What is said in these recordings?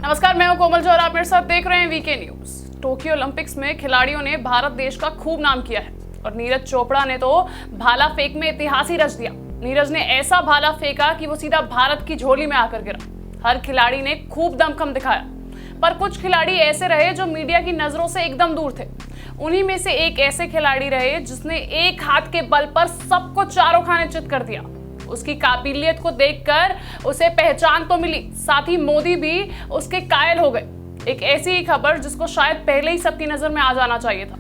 नमस्कार, मैं हूं कोमल जो और आप मेरे साथ देख रहे हैं वीके न्यूज। टोक्यो ओलंपिक्स में खिलाड़ियों ने भारत देश का खूब नाम किया है और नीरज चोपड़ा ने तो भाला फेंक में इतिहास ही रच दिया। नीरज ने ऐसा भाला फेंका कि वो सीधा भारत की झोली में आकर गिरा। हर खिलाड़ी ने खूब दमखम दिखाया, पर कुछ खिलाड़ी ऐसे रहे जो मीडिया की नजरों से एकदम दूर थे। उन्हीं में से एक ऐसे खिलाड़ी रहे जिसने एक हाथ के बल पर सबको चारों खाने चित कर दिया। उसकी काबिलियत को देखकर उसे पहचान तो मिली, साथ ही मोदी भी उसके कायल हो गए। एक ऐसी ही खबर जिसको शायद पहले ही सबकी नजर में आ जाना चाहिए था।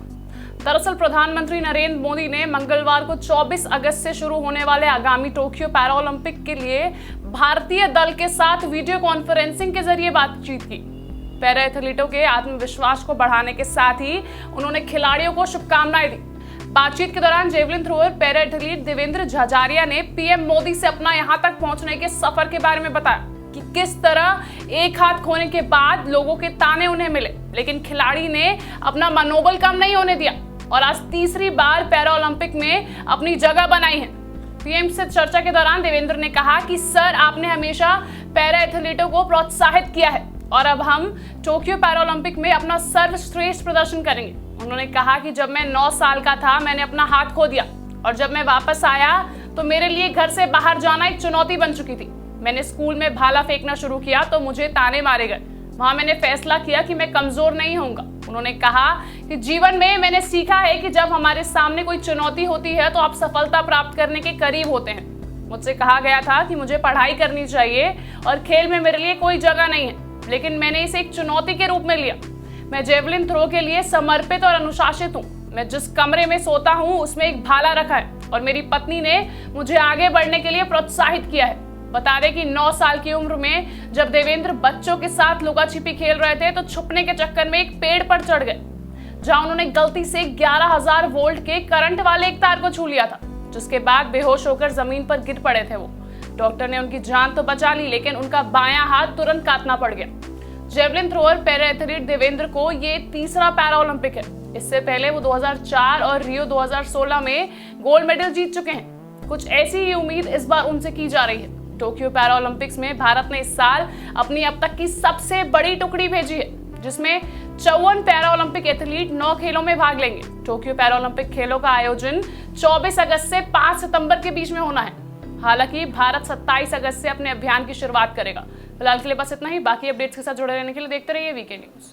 दरअसल प्रधानमंत्री नरेंद्र मोदी ने मंगलवार को 24 अगस्त से शुरू होने वाले आगामी टोक्यो पैरा ओलंपिक के लिए भारतीय दल के साथ वीडियो कॉन्फ्रेंसिंग के जरिए बातचीत की। पैरा एथलीटों के आत्मविश्वास को बढ़ाने के साथ ही उन्होंने खिलाड़ियों को शुभकामनाएं दी। बातचीत के दौरान javelin thrower para athlete Devendra Jhajharia ने पीएम मोदी से अपना यहां तक पहुंचने के सफर के बारे में बताया कि किस तरह एक हाथ खोने के बाद लोगों के ताने उन्हें मिले, लेकिन खिलाड़ी ने अपना मनोबल कम नहीं होने दिया और आज तीसरी बार पैरा ओलंपिक में अपनी जगह बनाई है। पीएम से चर्चा के दौरान देवेंद्र ने कहा कि सर, आपने हमेशा पैरा एथलीटों को प्रोत्साहित किया है और अब हम टोक्यो पैरा ओलंपिक में अपना सर्वश्रेष्ठ प्रदर्शन करेंगे। उन्होंने कहा कि जब मैं 9 साल का था मैंने अपना हाथ खो दिया और जब मैं वापस आया तो मेरे लिए घर से बाहर जाना एक चुनौती बन चुकी थी। मैंने स्कूल में भाला फेंकना शुरू किया तो मुझे ताने मारे गए। वहां मैंने फैसला किया कि मैं कमजोर नहीं होऊंगा। उन्होंने कहा कि जीवन में मैंने सीखा है कि जब हमारे सामने कोई चुनौती होती है तो आप सफलता प्राप्त करने के करीब होते हैं। मुझसे कहा गया था कि मुझे पढ़ाई करनी चाहिए और खेल में मेरे लिए कोई जगह नहीं है, लेकिन मैंने इसे एक चुनौती के रूप में लिया। मैं जेवलिन थ्रो के लिए समर्पित और अनुशासित हूँ। मैं जिस कमरे में सोता हूँ उसमें एक भाला रखा है और मेरी पत्नी ने मुझे आगे बढ़ने के लिए प्रोत्साहित किया है। बता दें कि 9 साल की उम्र में जब देवेंद्र बच्चों के साथ लुका छिपी खेल रहे थे तो छुपने के चक्कर में एक पेड़ पर चढ़ गए, जहां उन्होंने गलती से 11,000 वोल्ट के करंट वाले एक तार को छू लिया था, जिसके बाद बेहोश होकर जमीन पर गिर पड़े थे वो। डॉक्टर ने उनकी जान तो बचा ली, लेकिन उनका बायां हाथ तुरंत काटना पड़ गया। Javelin thrower para athlete Devendra को ये तीसरा पैरा ओलंपिक है। इससे पहले वो 2004 और रियो 2016 में गोल्ड मेडल जीत चुके हैं। कुछ ऐसी ही उम्मीद इस बार उनसे की जा रही है। टोक्यो पैरा ओलंपिक्स में भारत ने इस साल अपनी अब तक की सबसे बड़ी टुकड़ी भेजी है, जिसमें 54 पैरा ओलंपिक एथलीट 9 खेलों में भाग लेंगे। टोक्यो पैरा ओलंपिक खेलों का आयोजन 24 अगस्त से 5 सितंबर के बीच में होना है। हालांकि भारत 27 अगस्त से अपने अभियान की शुरुआत करेगा। फिलहाल के लिए बस इतना ही। बाकी अपडेट्स के साथ जुड़े रहने के लिए देखते रहिए वीके न्यूज।